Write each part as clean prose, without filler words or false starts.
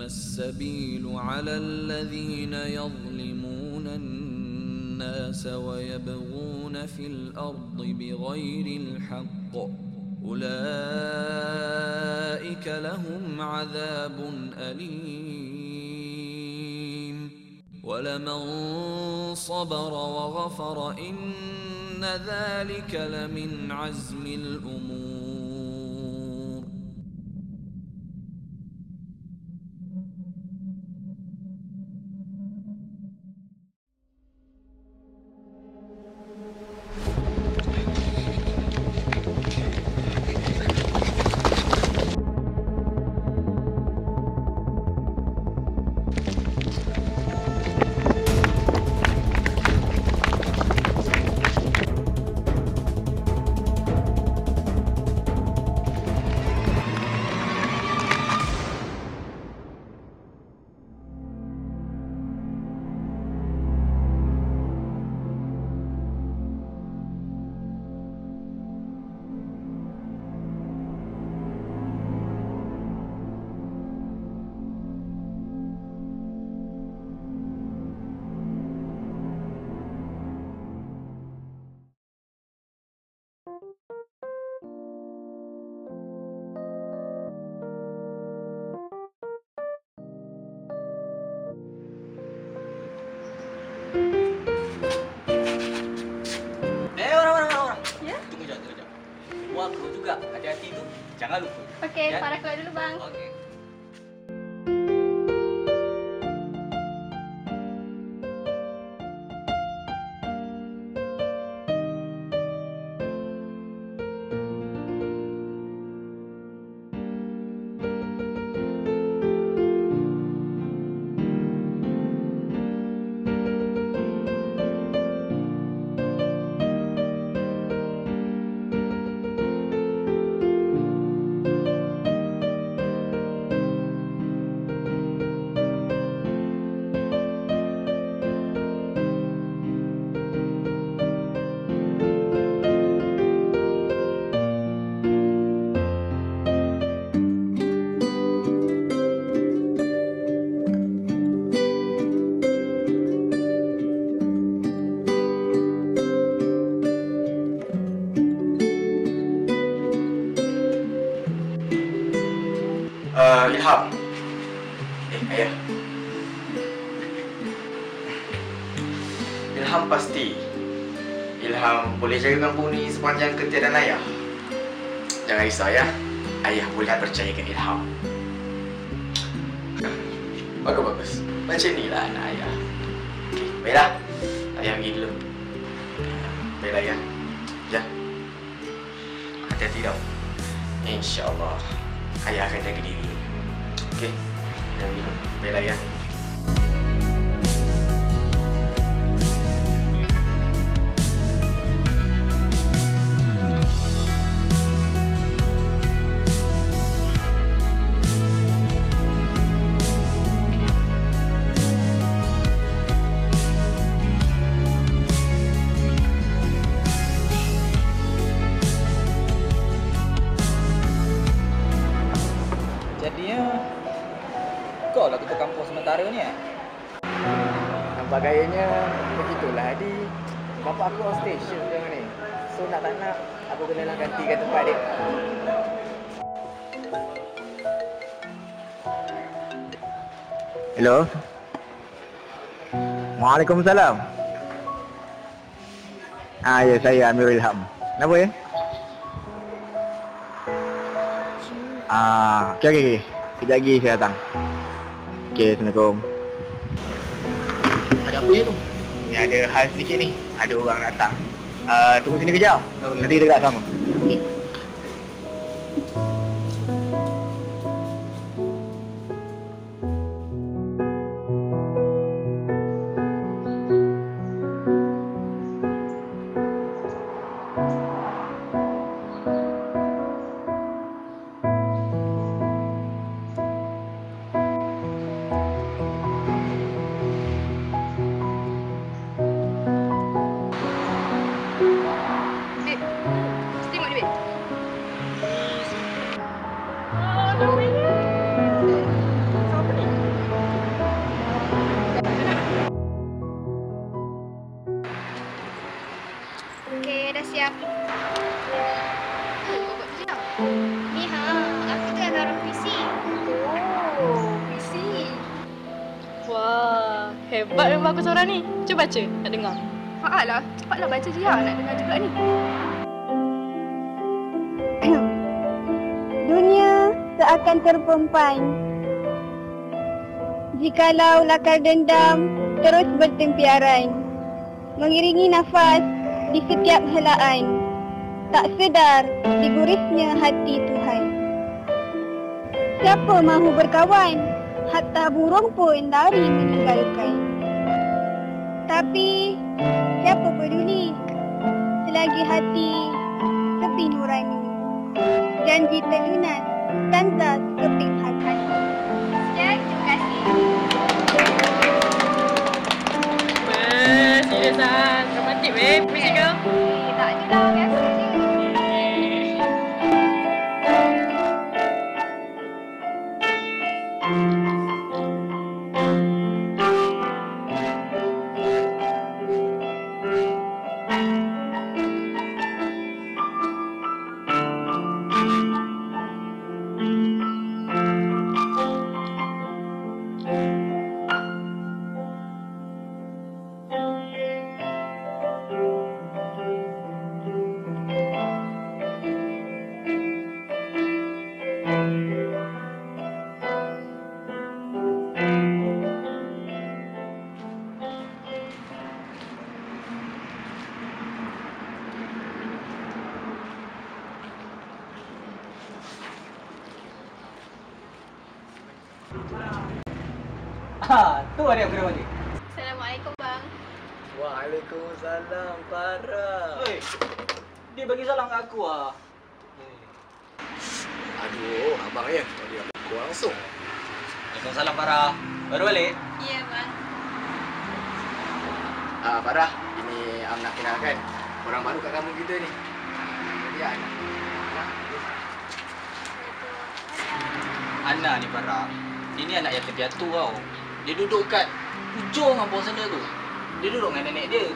السبيل على الذين يظلمون الناس ويبغون في الأرض بغير الحق أولئك لهم عذاب أليم ولمن صبر وغفر إن ذلك لمن عزم الأمور. Orang. Ya? Tunggu sekejap. Buat perlu juga. Hati-hati tu. Jangan lupa. Oke, Ya? Farah keluar dulu bang. Okey. Ilham. Ayah. Ilham pasti. Ilham boleh jaga kampung ni sepanjang ketiadaan ayah. Jangan risau ya. Ayah boleh percayakan Ilham. Bagus. Macam ni lah anak ayah. Okey, baiklah. Ayah pergi dulu. Baiklah ya. Ya. Hati-hati tau. InsyaAllah ayah akan jaga diri. Okey. Ayah pergi dulu. Baiklah ya. Jadinya kau lah ketua kampung sementara ni eh? Nampak gayanya begitulah Adi. Bapak aku on station sekarang ni. So nak tak nak aku kenalah gantikan tempat dia. Hello. Waalaikumsalam. Ya saya Amirul Ilham. Kenapa ya? Okey. Sekejap lagi saya datang. Okey, Assalamualaikum. Ada apa tu? Ni ada hal sedikit ni. Ada orang datang. Tunggu sini kejap. Nanti kita gerak sama. Okey. Babe, mesti tengok ni babe. Hebat rumah aku seorang ni. Cuba baca, nak dengar. Lah, cepatlah baca je nak dengar juga ni. Dunia seakan terpempan jikalau lakar dendam terus bertempiaran, mengiringi nafas di setiap helaan, tak sedar digurisnya hati Tuhan. Siapa mahu berkawan, hatta burung pun lari meninggalkan. Tapi siapa peduli selagi hati sepi nurani, janji terlunas tanpa keping hati. Sekian, terima kasih. Seriusan, romantik weh, puisi kau. Tak adalah, biasa je. Tu ada yang kena balik. Assalamualaikum bang. Waalaikumsalam, Farah. Oi. Dia bagi salam kat aku ah. Aduh, abang ya. Dia aku langsung. Waalaikumsalam Farah. Baru balik? Ya bang. Farah, ini Am nak kenalkan orang baru kat kampung kita ni. Dia anak. Ana ni Farah. Ini anak yatim piatu tau. Dia duduk kat hujung kampung sana tu. Dia duduk dengan nenek dia.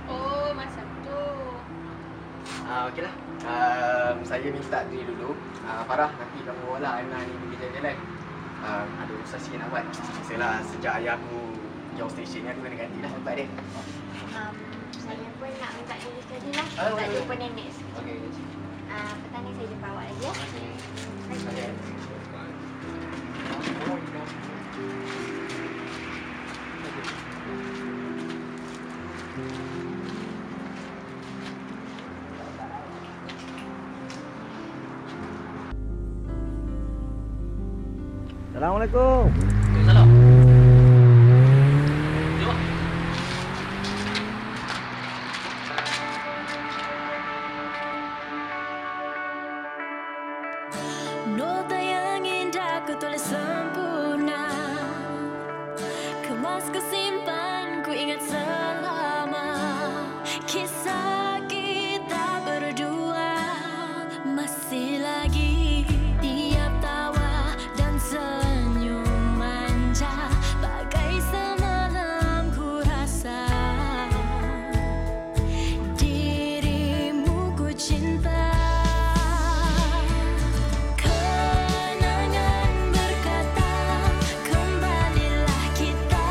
Oh, masa tu. Okeylah. Saya minta diri dulu. Farah, nanti kamu bawa Ana ni pergi jalan-jalan. Ada urusan sikit nak buat. Biasalah, sejak ayah aku jauh stesen ni, aku kena gantilah tempat dia. Saya pun nak minta diri sekali lah. Oh, Nak boleh. jumpa nenek sekali. Okey. Petang ni saya jumpa awak lagi ya. Okey. Assalamualaikum. Waalaikumsalam. Jom. Nota yang indah ku tulis sempurna, kemas ku simpan ku ingat selama. Kisah kita berdua masih lagi tiap tawa dan senyum manja, bagai semalam ku rasa dirimu ku cinta. Kenangan berkata kembalilah kita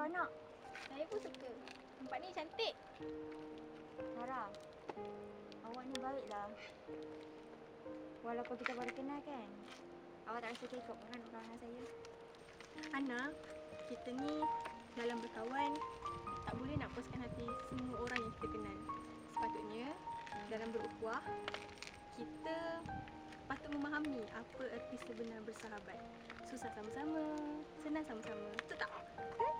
nak. Saya pun suka. Tempat ni cantik. Sarah, awak ni baiklah. Walaupun kita baru kenal kan, awak tak rasa kekok kan orang dengan saya? Ana, kita ni dalam berkawan tak boleh nak puaskan hati semua orang yang kita kenal. Sepatutnya dalam berukhuwah kita patut memahami apa erti sebenar bersahabat. Susah sama-sama, senang sama-sama. Betul tak? Kan?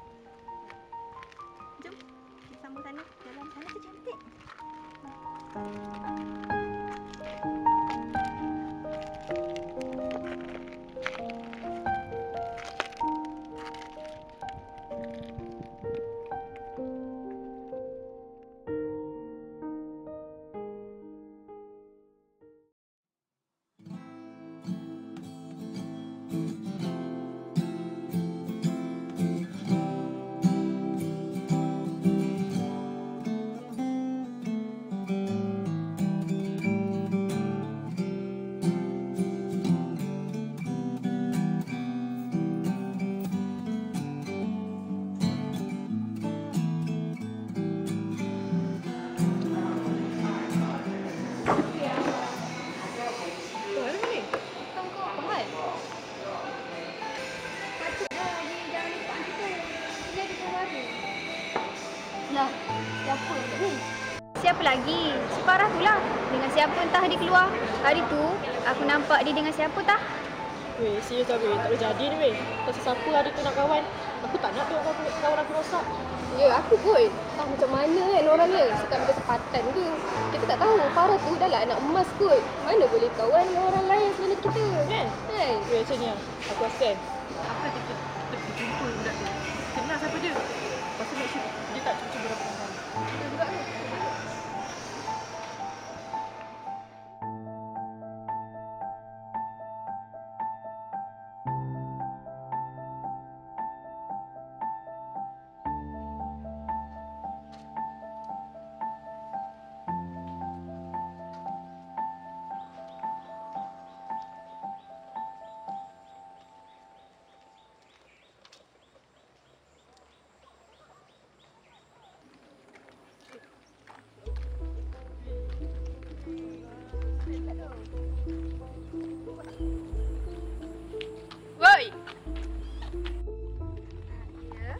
Jom kita sambung sana. Jalan sana tu cantik. Lah, siapa ni? Siapa lagi? Si Farah tu lah. Dengan siapa entah dia keluar. Hari tu, aku nampak dia dengan siapa tah. Weh, serius lah weh. Tak boleh jadi ni weh. Pasal siapa hari tu nak kawan. Aku tak nak tengok kawan aku rosak. Ya, aku pun. Macam mana kan orangnya? Cakap minta sepatan ke? Kita tak tahu. Farah tu dah lah anak emas kot. Mana boleh kawan dengan orang lain selain kita? Kan? Kan? Weh, macam ni lah. Aku rasa kan. Apa kita pergi jumpa budak tu? Kenal siapa dia? Lepas tu make sure dia tak cuba-cuba berapa kali. Betul juga tu. Woi! Ya?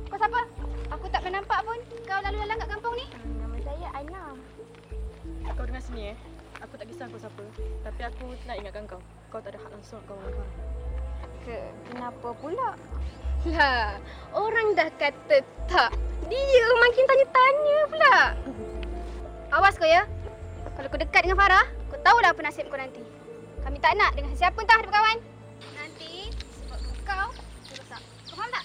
Kau siapa? Aku tak pernah nampak pun. Kau lalu lalang kat kampung ni. Nama saya Aina. Kau dengar sini Aku tak kisah kau siapa. Tapi aku nak ingatkan kau. Kau tak ada hak langsung nak kawan dengan Farah. Kenapa pula? Lah, orang dah kata tak. Dia makin tanya-tanya pula. Awas kau ya. Kalau kau dekat dengan Farah, kau tahulah apa nasib kau nanti. Kami tak nak dengan siapa entah dia berkawan. Nanti sebab kau rosak. Kau faham tak?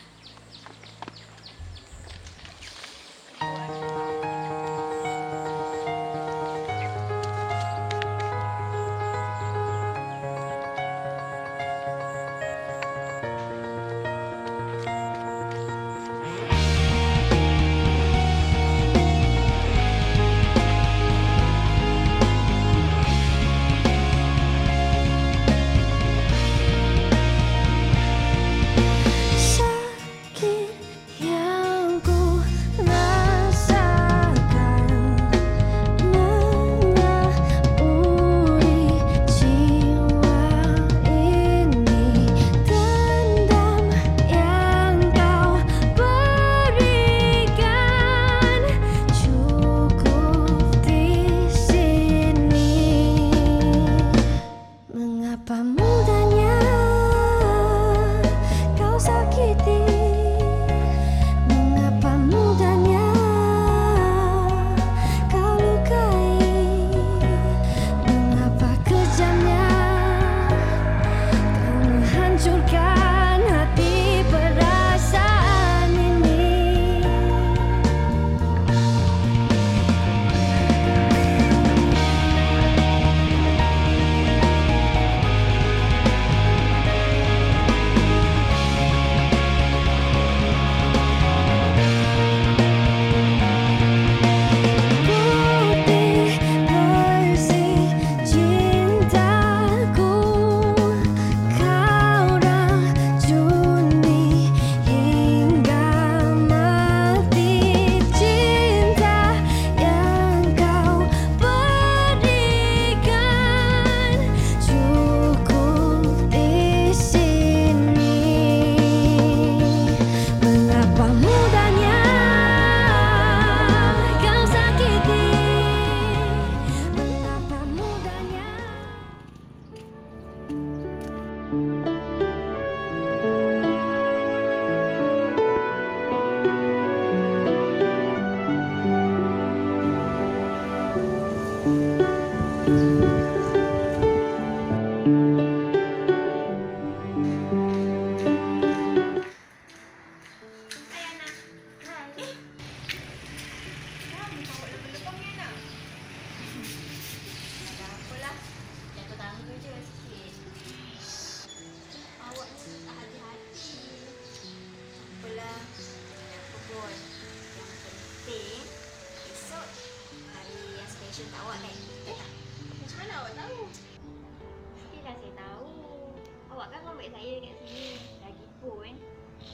kaya kat sini. Lagipun,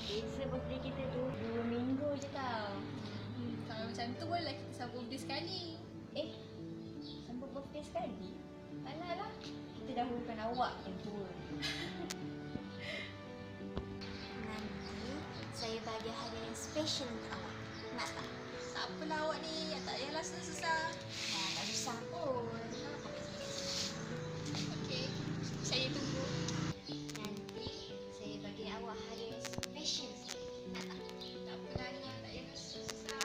beza birthday kita tu 2 minggu je tau. Kalau macam tu boleh kita sambut birthday sekali. Sambut birthday sekali? Alah, kita dahulukan awak yang tua. Nanti saya bagi hadiah yang special untuk awak. Nak tak? Tak apalah awak ni, yang tak payahlah susah-susah. Tak susah pun. Okey, saya tunggu. Nanti saya bagi awak hadiah yang special sekali. Nak tak? Tak apalah ni, tak payahlah susah-susah.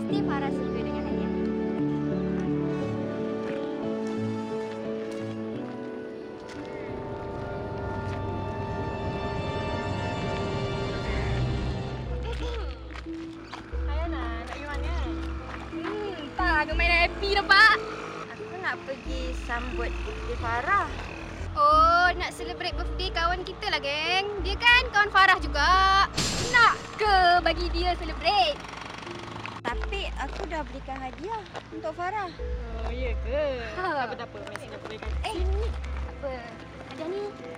Mesti Farah suka dengan hadiah. Hai Ana, nak pergi mana? Tak, ke mainan happy dah, Pak. Aku nak pergi sambut birthday Farah. Oh, nak celebrate birthday kawan kita lah, geng. Dia kan kawan Farah juga. Nak ke bagi dia celebrate? Tapi aku dah belikan hadiah untuk Farah. Oh, ya ke? Tak apa-apa, Messi dah boleh kata. Ni apa? Hadiah ni kita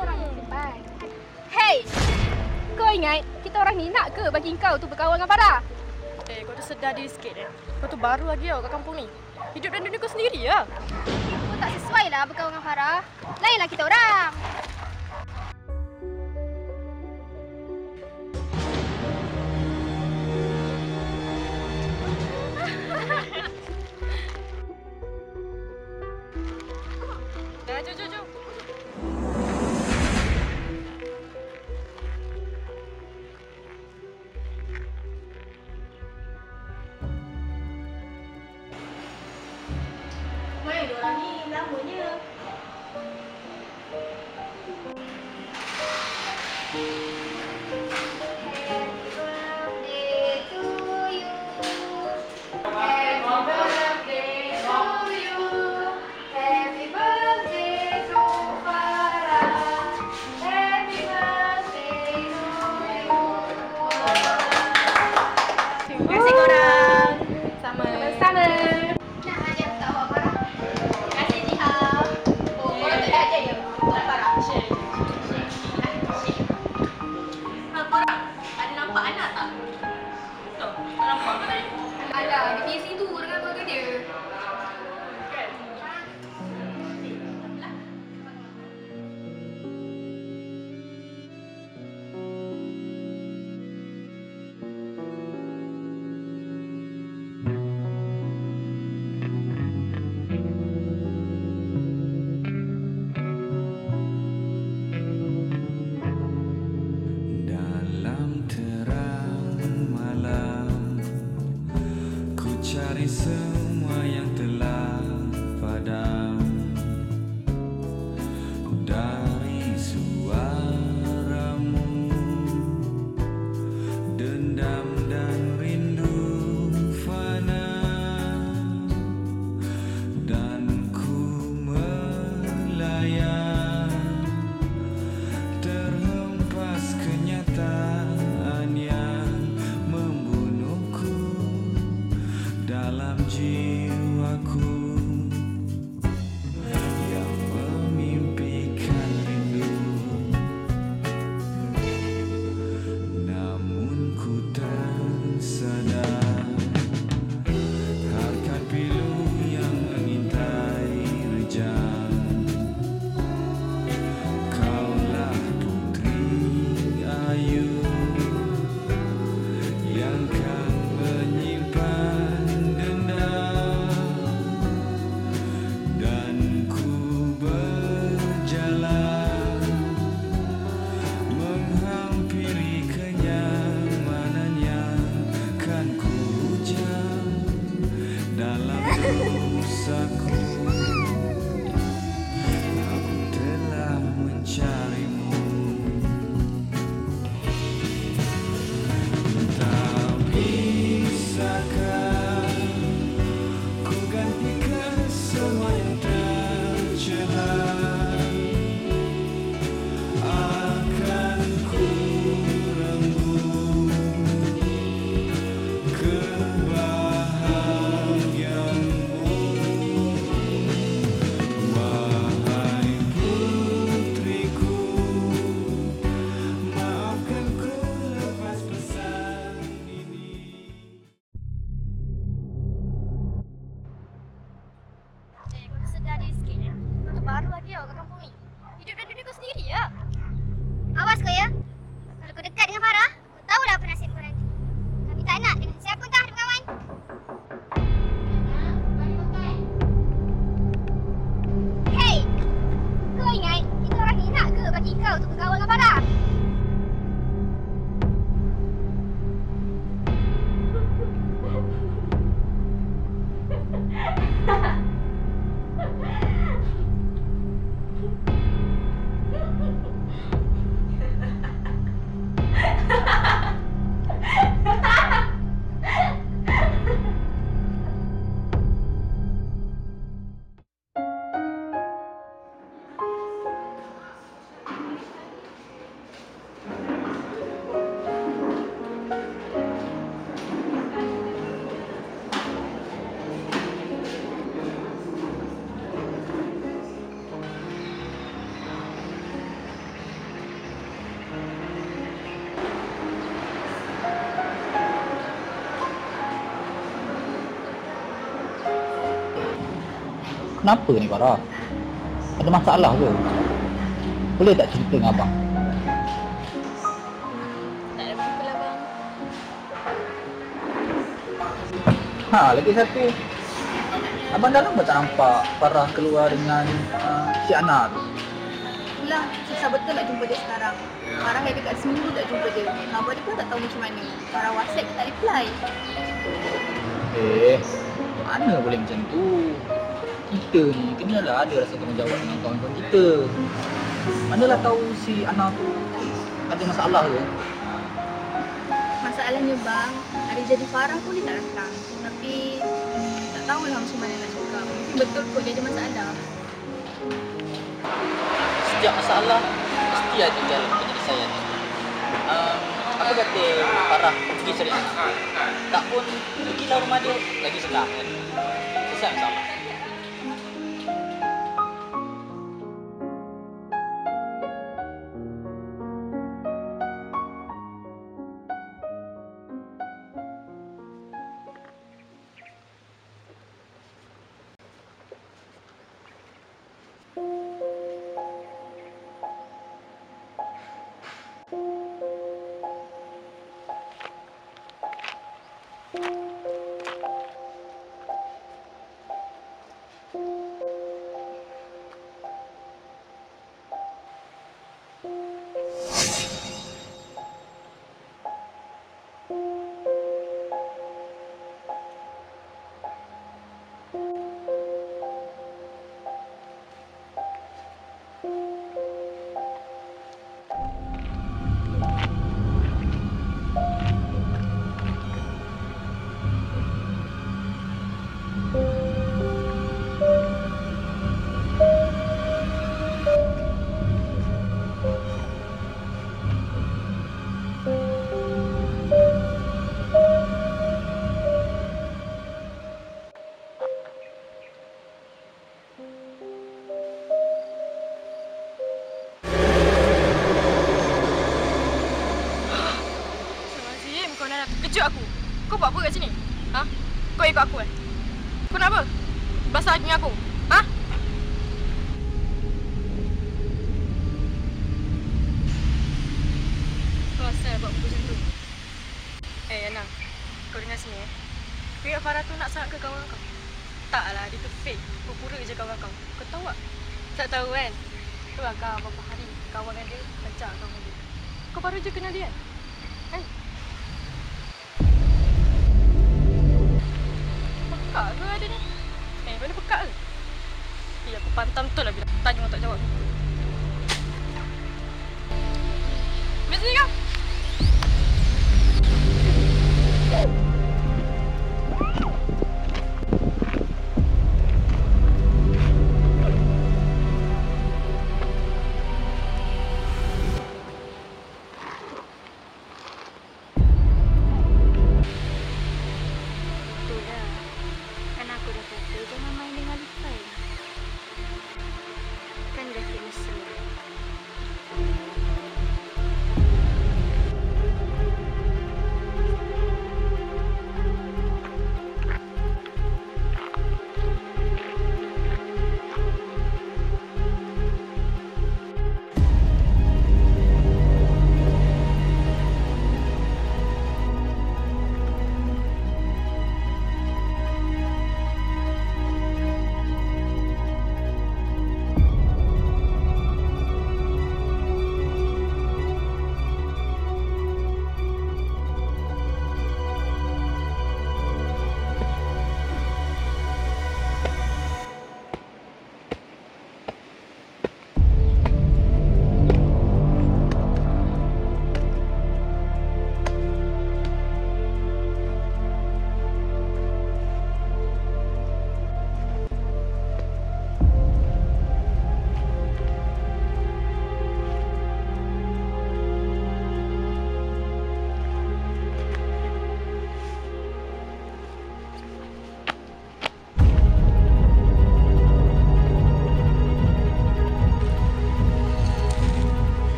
orang yang simpan. Hey! Kau ingat kita orang ni nak ke bagi kau tu berkawan dengan Farah? Kau tu sedar diri sikit Kau tu baru lagi tau kat kampung ni. Hidup dalam dunia kau sendiri lah. Kau tak sesuai lah berkawan dengan Farah. Lainlah kita orang. Dah, jom. Mana diorang ni lamanya? Terima kasih korang. Sama-sama. Nak hadiah untuk awak Farah? Terima kasih Jiha. Oh, korang tak ada hadiah ya? Untuk Farah. Share. Korang ada nampak anak tak? Tak nampak ke tadi? Alah, dia pergi situ dengan keluarga dia. Dalam terang malam, ku cari semua yang telah padam. Dari suaramu, dendam dan rindu fana, dan ku melayang terhempas kenyataan yang membunuhku dalam jiwaku yang memimpikan rindu. Namun ku tak sadar harkat pilu yang mengintai rejang. Kaulah putri ayu yang kan menyimpan dendam. dalam dosaku. Aku telah mencarimu. Tak bisakah ku gantikan semua yang tercela. Akan ku renggut kebahagiaanmu. Wahai putriku, maafkan ku lepas pesan ini. Kau tu sedar diri sikit ya. Kau tu baru lagi kat kampung ni. Hidup dan dunia kau sendiri ya. Awas kau ya. Kalau kau dekat dengan Farah, kau tahulah apa nasib kau nanti. Kami tak nak dengan siapa entah ada berkawan. Hei! Kau ingat kita orang ni nak ke bagi kau untuk berkawan dengan Farah? Kenapa ni Farah? Ada masalah ke? Boleh tak cerita dengan abang? Tak ada apa-apa lah bang. Lagi satu. Abang dah lama tak nampak Farah keluar dengan si Ana tu. Itulah, susah betul nak jumpa dia sekarang. Farah dah dekat seminggu tak jumpa dia. Abang dia pun tak tahu macam mana. Farah WhatsApp dia tak reply. Mana boleh macam tu? Kita ni kenalah ada rasa tanggungjawab dengan kawan-kawan kita. Manalah tahu si Ana tu ada masalah ke? Masalahnya bang, hari jadi Farah pun dia tak datang. Tapi tak tahulah macam mana nak cakap. Mungkin betul kot dia ada masalah. Setiap masalah mesti ada jalan penyelesaian. Apa kata Farah pergi cari Ana? Tak pun pergilah rumah dia lagi senang kan? Selesai masalah. kejut aku. Kau buat apa kat sini? Ha? Kau ikut aku Kau nak apa? Basah dengan aku? Ha? Kau asal buat macam tu? Ana, kau dengar sini Kau ingat Farah tu nak sangat ke kawan kau? Taklah, dia tu fake. Pura-pura je kawan kau. Kau tahu tak? Tak tahu kan? Tu lah kau berapa hari kawan dengan dia, pecah kawan dia. Kau baru je kenal dia kan? Pekak ke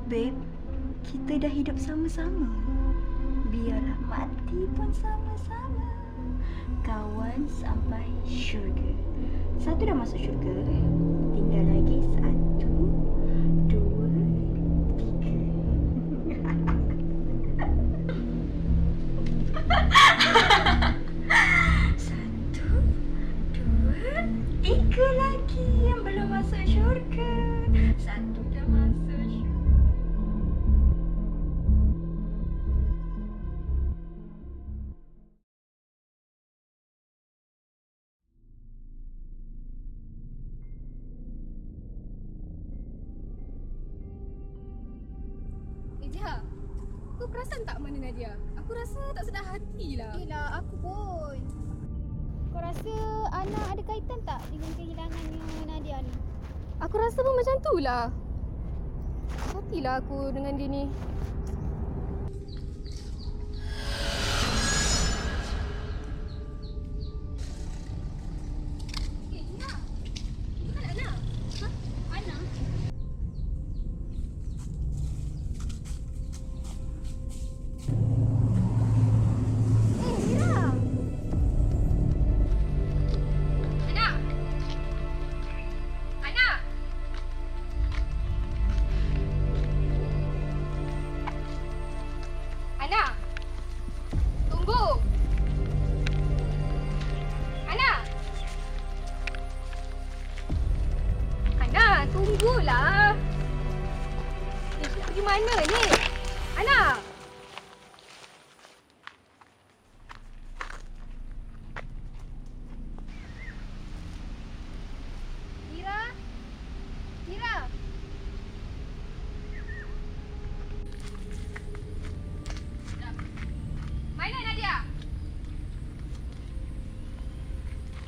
Babe, kita dah hidup sama-sama. Biarlah mati pun sama-sama. Kawan sampai syurga. Satu dah masuk syurga. Tinggal lagi 1, 2, 3 lagi yang belum masuk syurga. 1 dah masuk syurga. Jiha, kau perasan tak mana Nadia? Aku rasa tak sedar hati lah. Yelah, aku pun. Kau rasa Ana ada kaitan tak dengan kehilangannya Nadia ni? Aku rasa pun macam tu lah. Hatilah aku dengan dia ni. Ana! Tunggu! Ana! Ana, tunggulah! Dia nak pergi mana ni? Ana! Mira? Mira? Mana Nadia?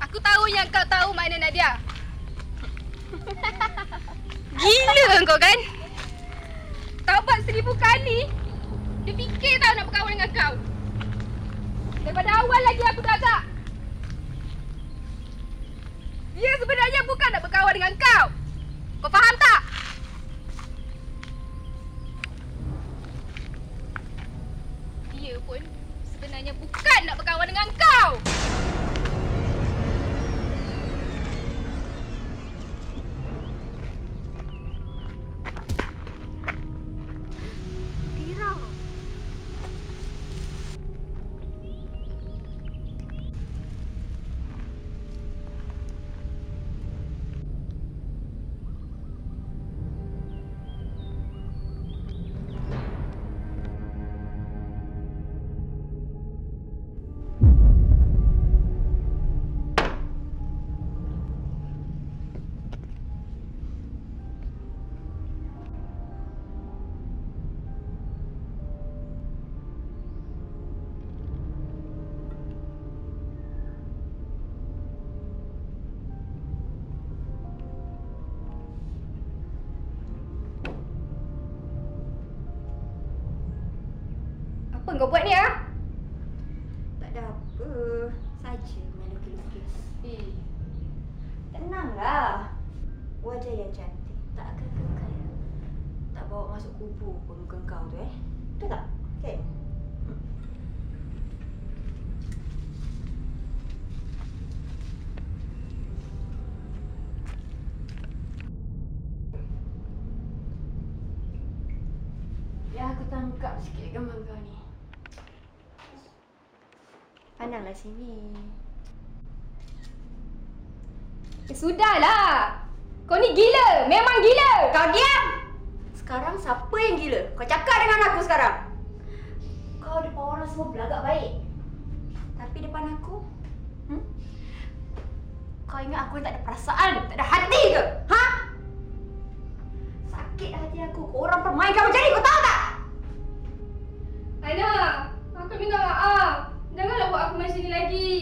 Aku tahu yang kau tahu mana Nadia. Gila kau kan? Taubat 1000 kali. Dia fikir tau nak berkawan dengan kau. Daripada awal lagi aku dah ajak. Dia sebenarnya bukan nak berkawan dengan kau. Kau faham tak? Dia pun sebenarnya bukan nak berkawan dengan kau. Tira. Apa kau buat ni ah? Tak ada apa. Saja main lukis-lukis. Tenanglah. Wajah yang cantik tak akan kekal. Tak bawa masuk kubur pun muka kau tu Betul tak? Okey. Ya, aku tangkap sikit gambar kau ni. Pandanglah sini. Sudahlah. Kau ni gila. Memang gila. Kau diam! Sekarang siapa yang gila? Kau cakap dengan aku sekarang. Kau depan orang semua belagak baik. Tapi depan aku, kau ingat aku tak ada perasaan, tak ada hati ke? Ha? Sakit hati aku. Kau orang permainkan macam ni, kau tahu tak? Ana, aku minta maaf. Janganlah buat aku macam ni lagi.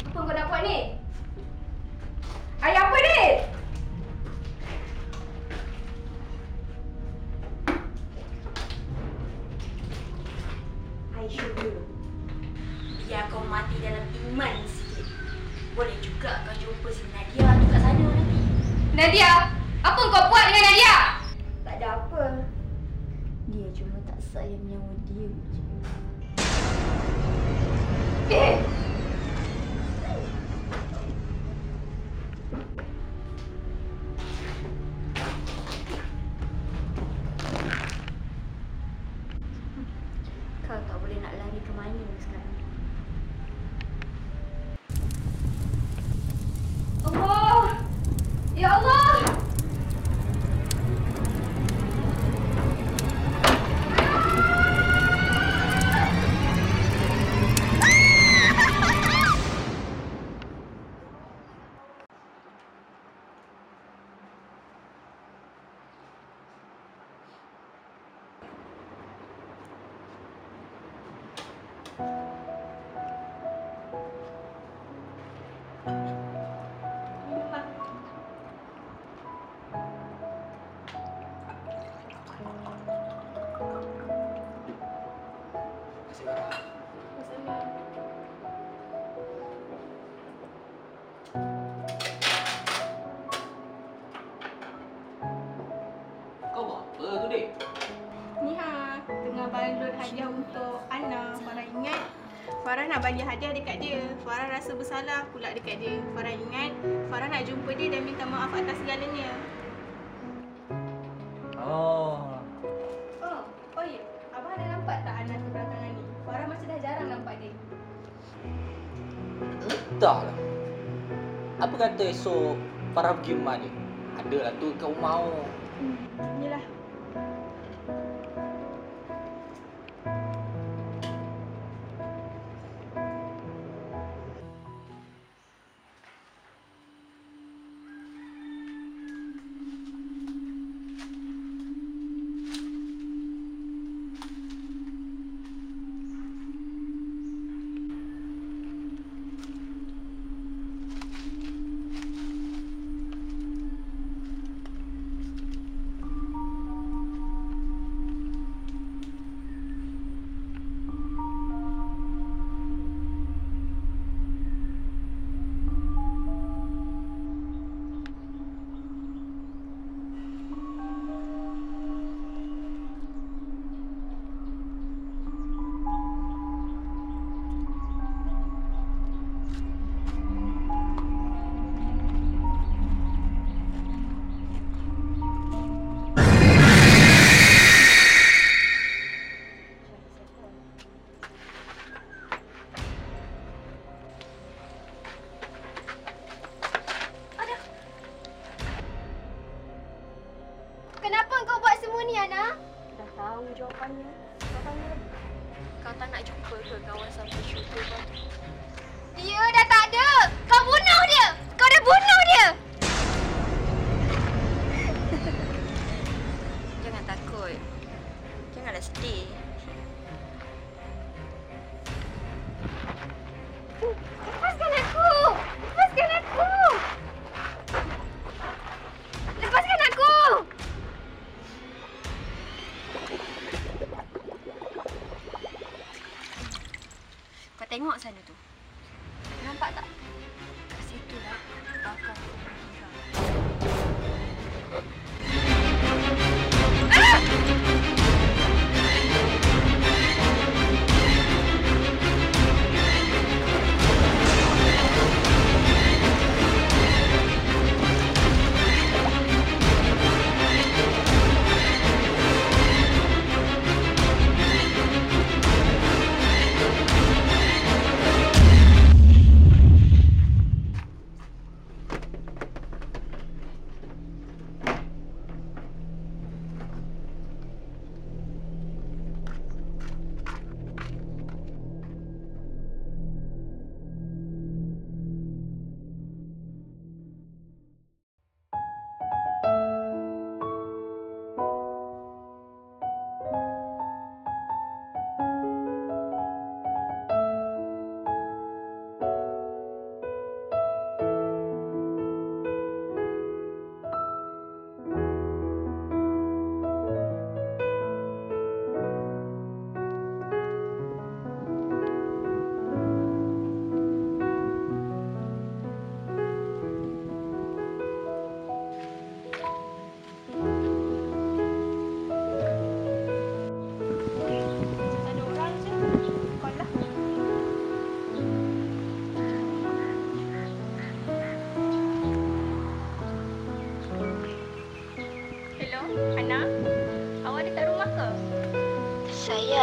Apa kau nak buat ni? Ayah apa ni? I should do. biar kau mati dalam iman sikit. Boleh juga kau jumpa si Nadia tu kat sana nanti. Nadia, apa kau buat dengan Nadia? Tak ada apa. Dia cuma tak sayang nyawa dia je. Kau tak boleh nak lari ke mana sekarang. Allah! Ya Allah! Kau buat apa tu, Dek? Ni tengah balot hadiah untuk Ana. Farah ingat Farah nak bagi hadiah dekat dia. Farah rasa bersalah pula dekat dia. Farah ingat Farah nak jumpa dia dan minta maaf atas segalanya. Oh. Oh ya. Abang ada nampak tak Ana tu belakangan ni? Farah macam dah jarang nampak dia. Entahlah. Apa kata esok Farah pergi rumah dia? Adalah tu kat rumah awak. Inilah. Kenapa kau buat semua ni, Ana? Dah tahu jawapannya. Kau tanya lagi. Kau tak nak jumpa ke kawan sampai syurga kau tu? Dia dah tak ada. Kau bunuh dia. Kau dah bunuh dia. Jangan takut. Janganlah sedih. Lepaskan aku. Lepaskan aku. Lepaskan aku. Kau tengok sana tu. Nampak tak? Kat situ lah bakal tu bergerak.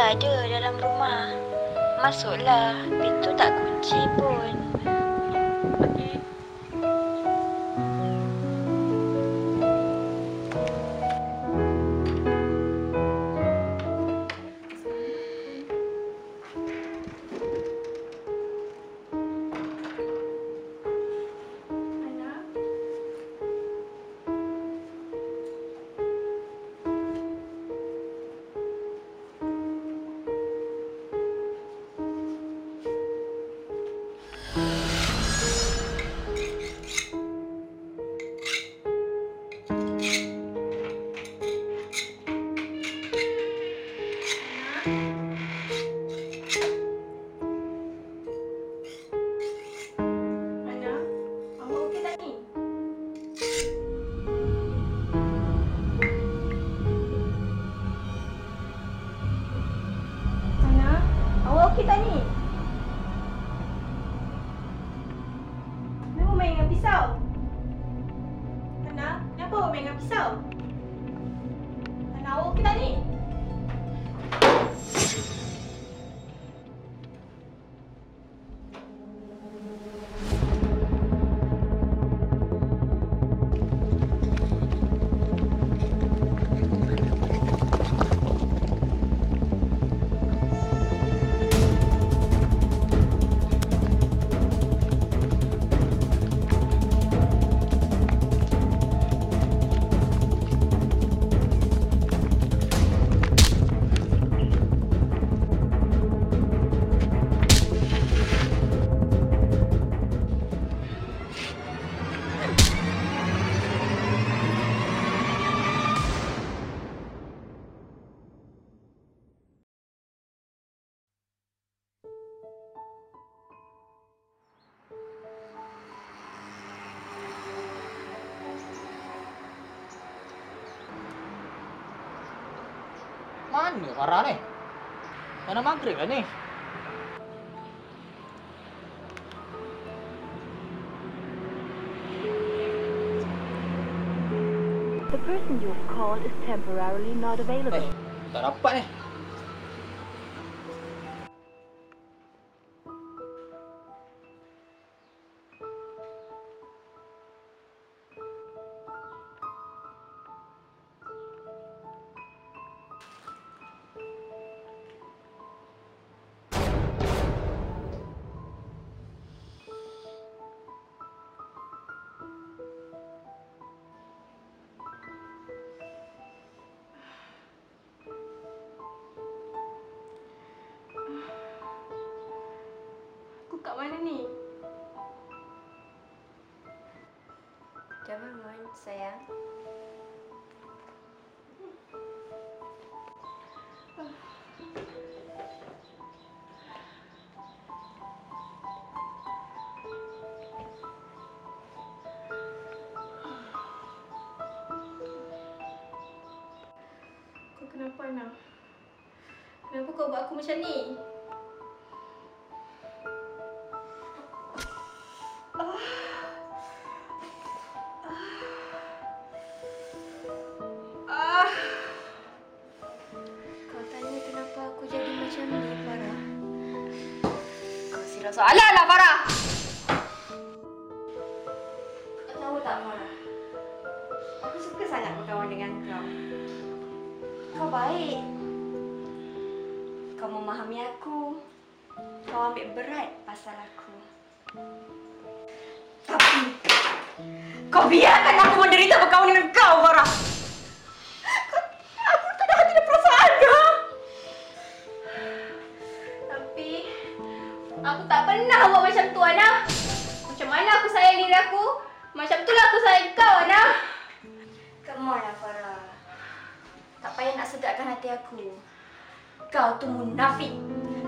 ada dalam rumah. Masuklah, pintu tak kunci pun. Okey. Ana, awak okey tak ni? Ana, awak okey tak ni? Kenapa main dengan pisau? Ana, kenapa awak main dengan pisau? Ana, awak okey tak ni? Mana Farah ni? Mana maghrib lah ni? The person you've called is temporarily not available. Tak dapat ni. Aku kat mana ni? Dah bangun, sayang. Kau kenapa, Ana? Kenapa kau buat aku macam ni? Kau tanya kenapa aku jadi macam ni, Farah? Kau silap soalan lah, Farah! Kau tahu tak, Farah? Aku suka sangat berkawan dengan kau. Kau baik. Kau memahami aku. Kau ambil berat pasal aku. Tapi kau biarkan aku menderita berkawan dengan kau, Farah. Aku tak ada hati dan perasaan kau. Tapi aku tak pernah buat macam tu, Ana. Macam mana aku sayang diri aku, macam itulah aku sayang kau, Ana. Come on lah, Farah. Tak payah nak sedapkan hati aku. Kau tu munafik.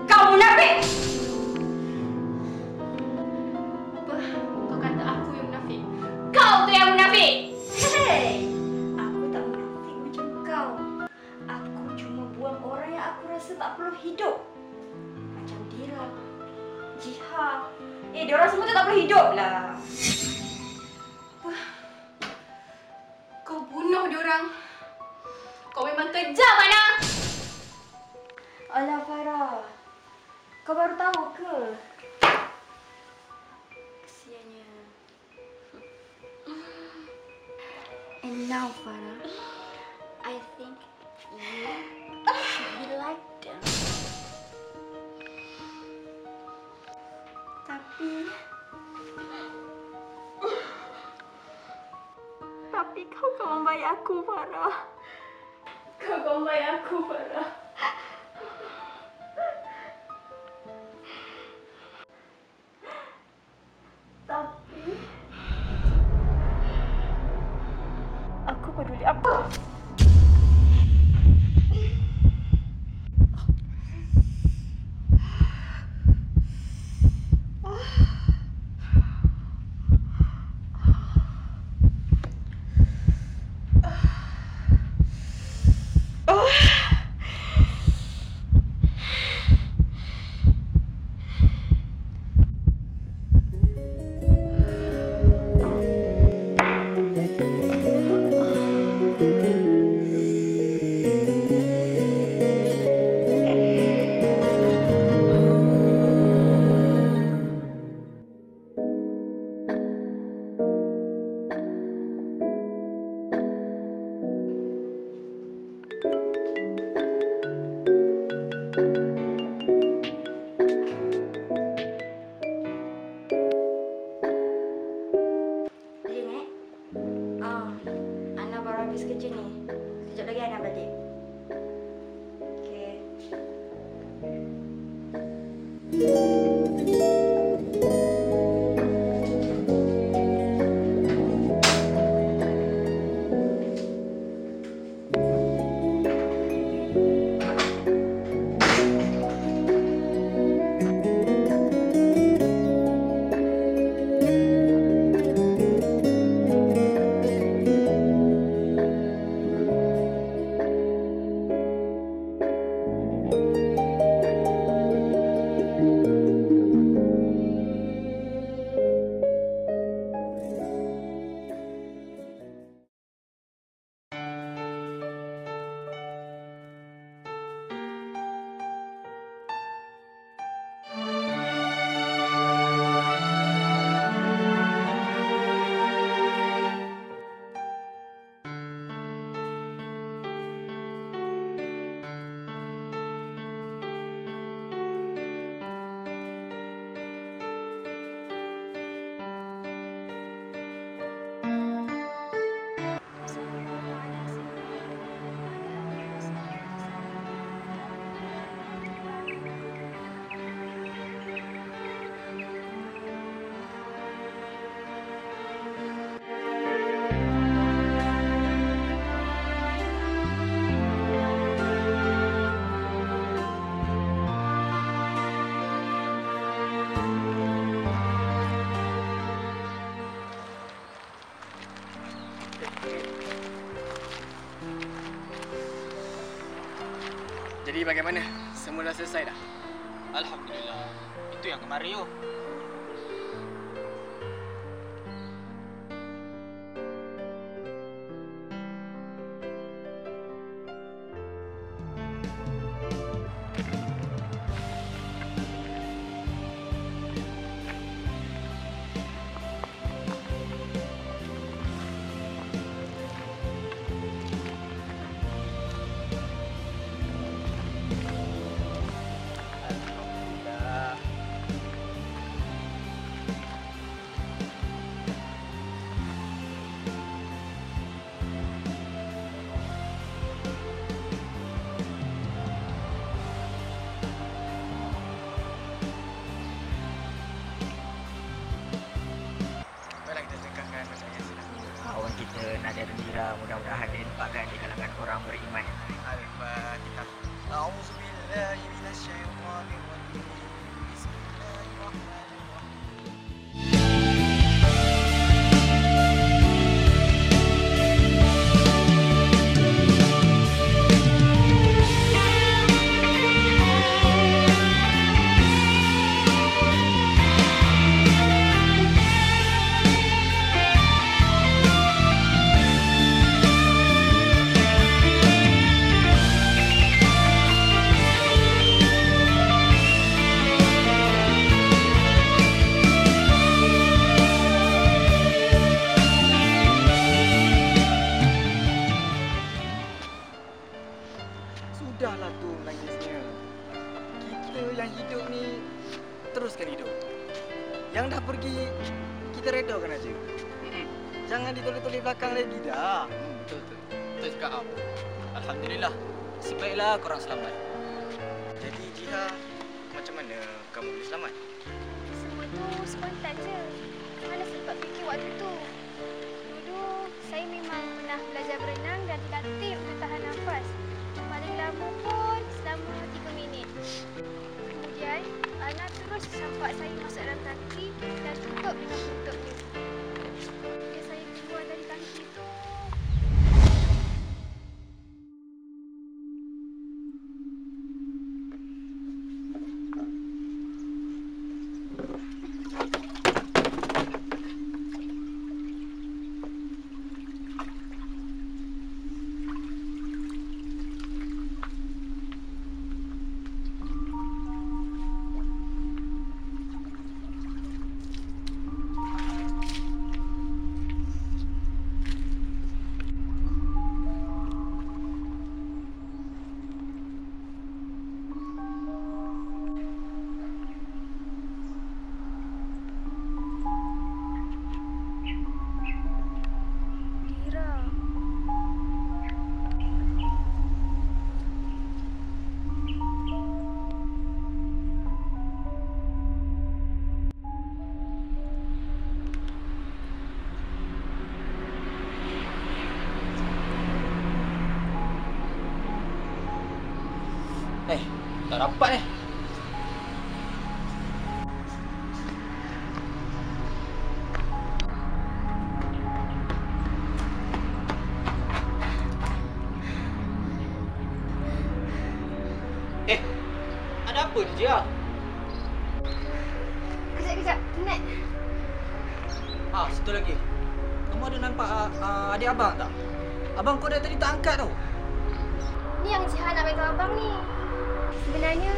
Kau munafik! Apa? Kau kata aku yang munafik? Kau tu yang munafik! Hei! Aku tak munafik macam kau. Aku cuma buang orang yang aku rasa tak perlu hidup. Macam Dira, Jiha. Diorang semua tu tak perlu hidup lah. Apa? Kau bunuh diorang. Kau memang kejam, Ana. Alah, Kau baru tahu ke? Kesiannya. And now, Farah, I think you should be like them. Tapi kau kawan baik aku, Farah. Kau kawan baik aku, Farah. Tapi aku peduli apa? Jadi bagaimana? Semua dah selesai dah? Alhamdulillah. Itu yang kemari yo. Kawan kita Nadia dan Dira mudah-mudahan dilimpahkan di kalangan orang beriman. Al-Fatihah. A'udzubillahi minasyaitonir rajim. Bismillahirrahmanirrahim. hidup ni teruskan hidup. Yang dah pergi kita redakan aja. Jangan ditoleh-toleh belakang lagi dah. Betul. Betul juga kau. Alhamdulillah. Sebaiklah korang selamat. Jadi Jiha, macam mana kamu boleh selamat? Semua tu spontan je. Mana sempat fikir waktu tu. Dulu saya memang pernah belajar berenang dan terlatih untuk tahan nafas. Paling lama pun selama 3 minit. Kemudian Ana terus campak saya masuk dalam tangki dan tutup dengan penutupnya. Bila saya keluar dari tangki tu, Tak dapat ni. Ada apa ni, Jia? Kejap, penat. Satu lagi. Kamu ada nampak adik abang tak? Abang kau dari tadi tak angkat tau. Ni yang Jihan nak beritahu abang ni. Sebenarnya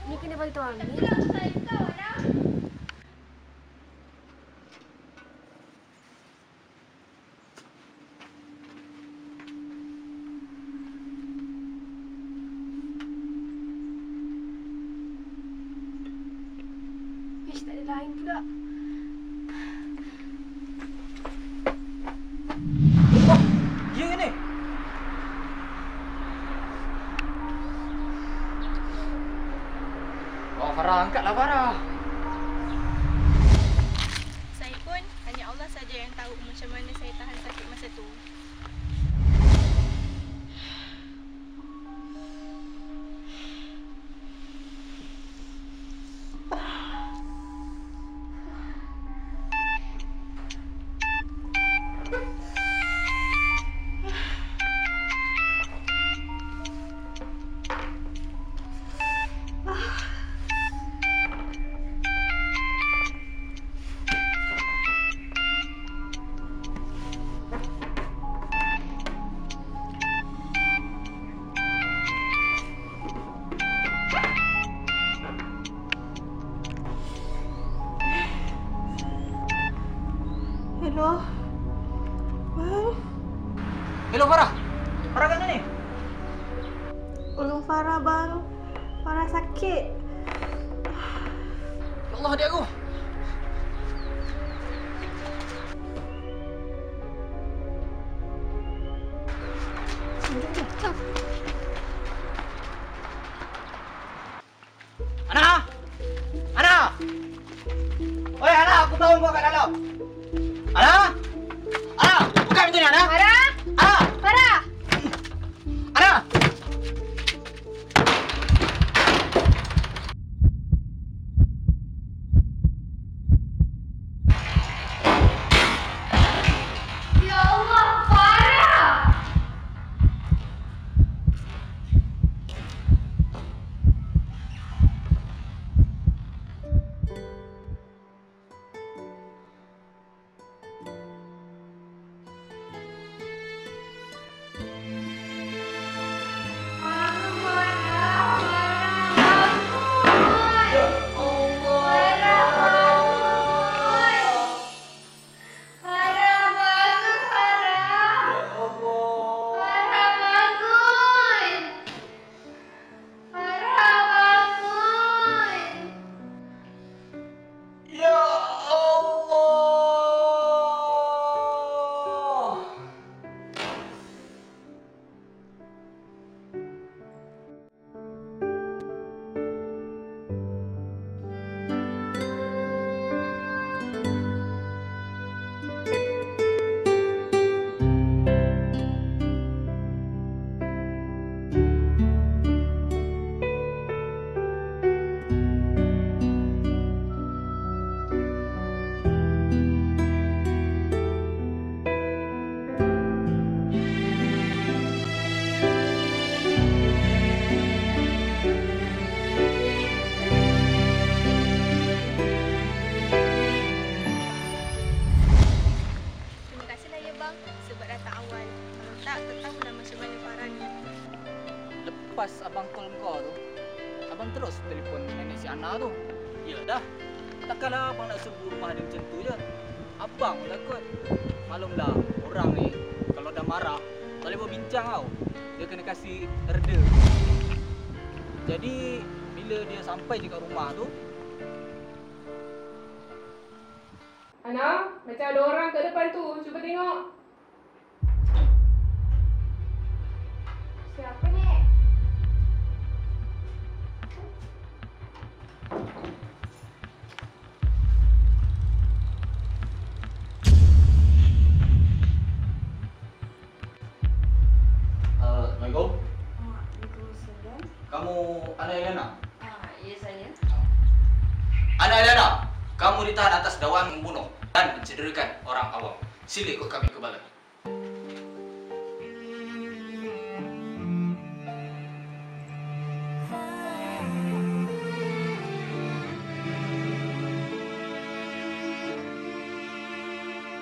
ni kena bagi tahu Amin. Ish, tak ada lain pula. Ya ke ni? Farah, angkatlah Farah. Saya pun hanya Allah saja yang tahu macam mana saya tahan sakit masa tu. Hello? Bang? Hello Farah. Farah kat mana ni? Tolong Farah bang. Farah sakit. Ya Allah, adik aku. Ana! Ana! Oi Ana, aku tahu kau kat dalam. Ana! Ana! Buka pintu ni Ana! Farah! Ana! Farah! Ana! Takkanlah abang nak serbu rumah dia macam tu je. Abang pun takut. Maklumlah, orang ni kalau dah marah, tak boleh berbincang tau. Dia kena kasih reda. Jadi, bila dia sampai je kat rumah tu, Ana, macam ada orang kat depan tu. Cuba tengok. Siapa ni? Assalamualaikum. Waalaikumsalam. Kamu Ana Elana? Ya saya. Ana Elana, kamu ditahan atas dakwaan membunuh dan mencederakan orang awam. Sila ikut kami ke balai.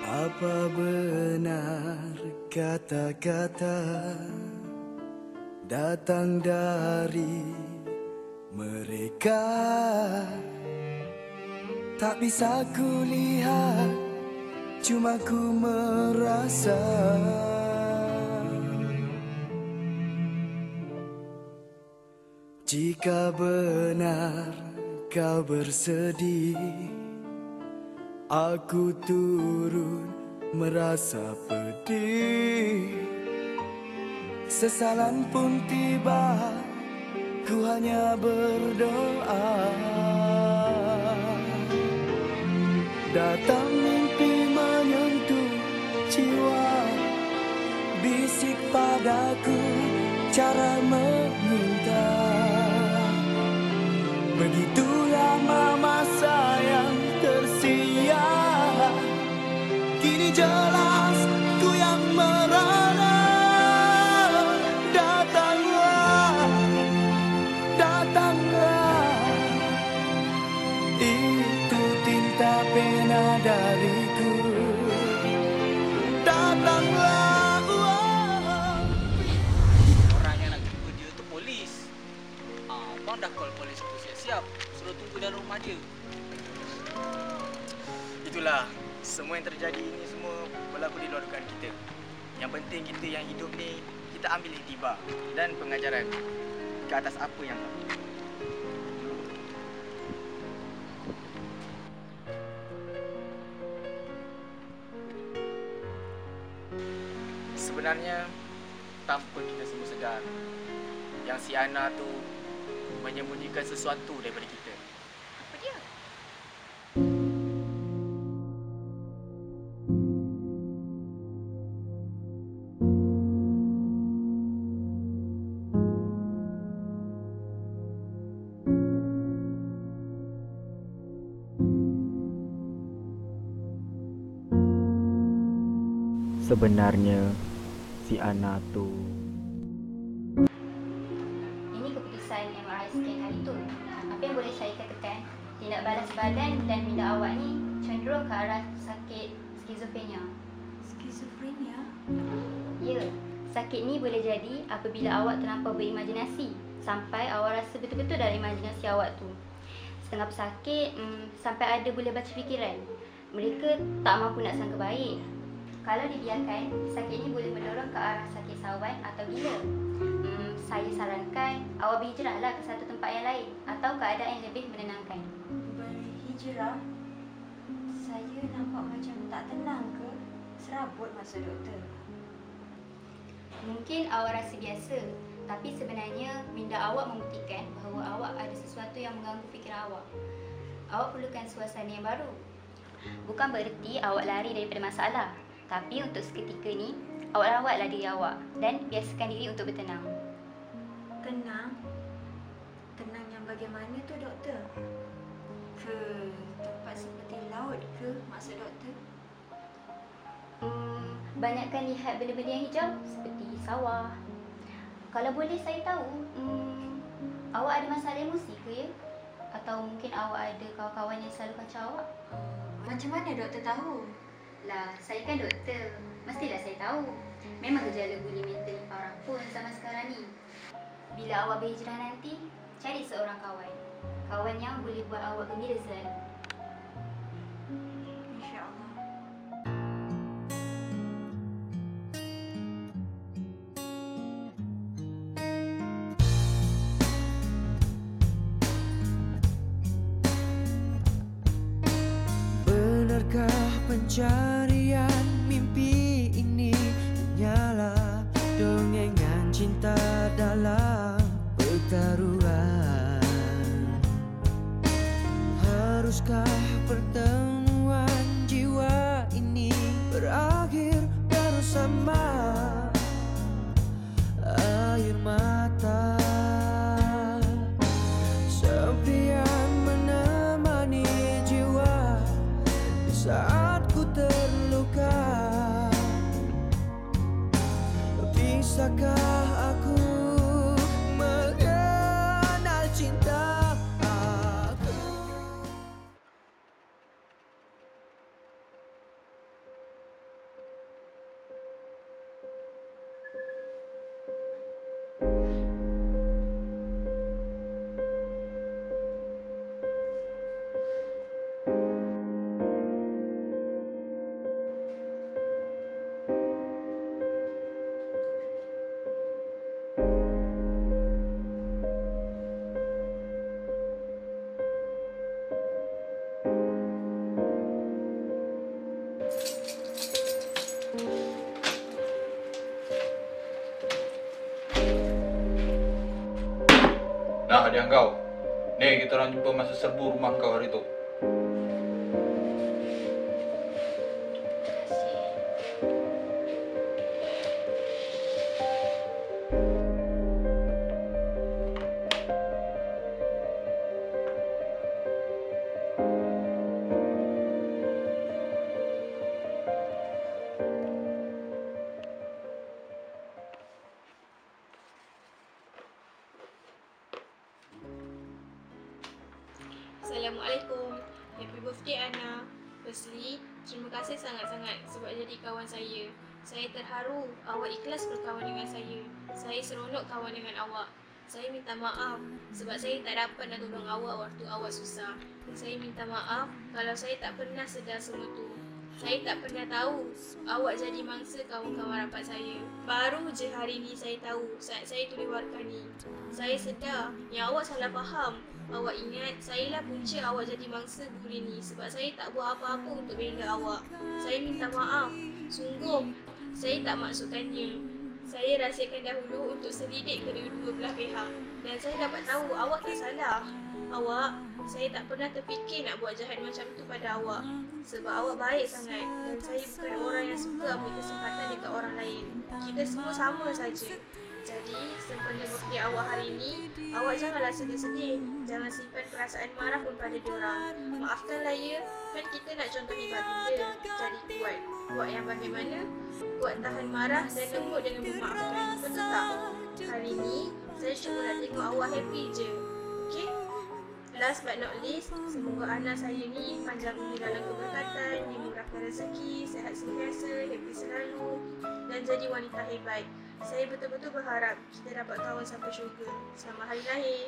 Apa benar kata-kata datang dari mereka? Tak bisa ku lihat, cuma ku merasa. Jika benar kau bersedih, aku turut merasa pedih. Sesalan pun tiba, ku hanya berdoa. Datang mimpi menyentuh jiwa, bisik padaku cara meminta. Begitu lama masa yang tersia, kini jelas ku yang merana. Datanglah, datanglah, itu tinta pena dariku. Datanglah, orang yang nak jumpa dia tu polis. Abang dah call polis tu siap-siap. Suruh tunggu dalam rumah dia. Itulah, semua yang terjadi ini semua berlaku di luar dugaan kita. Yang penting kita yang hidup ni, kita ambil iktibar dan pengajaran ke atas apa yang lalu. Sebenarnya, tanpa kita semua sedar, yang si Ana tu menyembunyikan sesuatu daripada kita. Apa dia? Sebenarnya si Ana tu Ini keputusan MRI scan hari tu. Apa yang boleh saya katakan, tindak balas badan dan minda awak ni cenderung ke arah sakit skizofrenia. Skizofrenia? Ya, sakit ni boleh jadi apabila awak terlampau berimajinasi sampai awak rasa betul-betul dalam imajinasi awak tu. Setengah pesakit sampai ada boleh baca fikiran. Mereka tak mampu nak sangka baik. Kalau dibiarkan, sakit ini boleh mendorong ke arah sakit sawan atau gila. Saya sarankan awak berhijrahlah ke satu tempat yang lain atau keadaan yang lebih menenangkan. Berhijrah? Saya nampak macam tak tenang ke? Serabut maksud doktor. Mungkin awak rasa biasa, tapi sebenarnya minda awak membuktikan bahawa awak ada sesuatu yang mengganggu fikiran awak. Awak perlukan suasana yang baru. Bukan bererti awak lari daripada masalah, tapi untuk seketika ni, awak rawatlah diri awak dan biasakan diri untuk bertenang. Tenang? Tenang yang bagaimana tu doktor? Ke tempat seperti laut ke maksud doktor? Banyakkan lihat benda-benda yang hijau seperti sawah. Kalau boleh saya tahu, awak ada masalah emosi ke ya? Atau mungkin awak ada kawan-kawan yang selalu kacau awak? Macam mana doktor tahu? Lah, saya kan doktor. Mestilah saya tahu. Memang gejala bully mental yang parah pun zaman sekarang ni. Bila awak berhijrah nanti, cari seorang kawan. Kawan yang boleh buat awak gembira selalu. pencarian mimpi ini hanyalah dongengan cinta dalam pertaruhan. Haruskah pertemuan jiwa ini berakhir bersama air mata? Sepi yang menemani jiwa di saat ku terluka. Bisakah aku mengenal cinta aku? Nah, hadiah kau. Nih, kita orang jumpa masa serbu rumah kau hari tu. Assalamualaikum. Happy birthday Ana. Firstly, terima kasih sangat-sangat sebab jadi kawan saya. Saya terharu awak ikhlas berkawan dengan saya. Saya seronok kawan dengan awak. Saya minta maaf sebab saya tak dapat nak tolong awak waktu awak susah. Saya minta maaf kalau saya tak pernah sedar semua tu. Saya tak pernah tahu awak jadi mangsa kawan-kawan rapat saya. Baru je hari ni saya tahu saat saya tulis warkah ni. Saya sedar yang awak salah faham. Awak ingat saya lah punca awak jadi mangsa guru ni sebab saya tak buat apa-apa untuk bela awak. Saya minta maaf. Sungguh, saya tak maksudkannya. Saya rahsiakan dahulu untuk selidik kedua-dua belah pihak. Dan saya dapat tahu awak tak salah. Awak, saya tak pernah terfikir nak buat jahat macam tu pada awak. Sebab awak baik sangat dan saya bukan orang yang suka ambil kesempatan dekat orang lain. Kita semua sama saja. Jadi, sempena birthday awak hari ni, awak janganlah sedih-sedih. Jangan simpan perasaan marah pun pada diorang. Maafkanlah ya, kan kita nak contohi baginda. Jadi kuat. Kuat yang bagaimana? Kuat tahan marah dan lembut dengan memaafkan. Betul tak? Hari ni, saya cuma nak tengok awak happy je. Okay? Last but not least, semoga anak saya ni panjang umur dalam keberkatan, dimurahkan rezeki, sihat sentiasa, happy selalu dan jadi wanita hebat. Saya betul-betul berharap kita dapat kawan sampai syurga. Selamat hari lahir.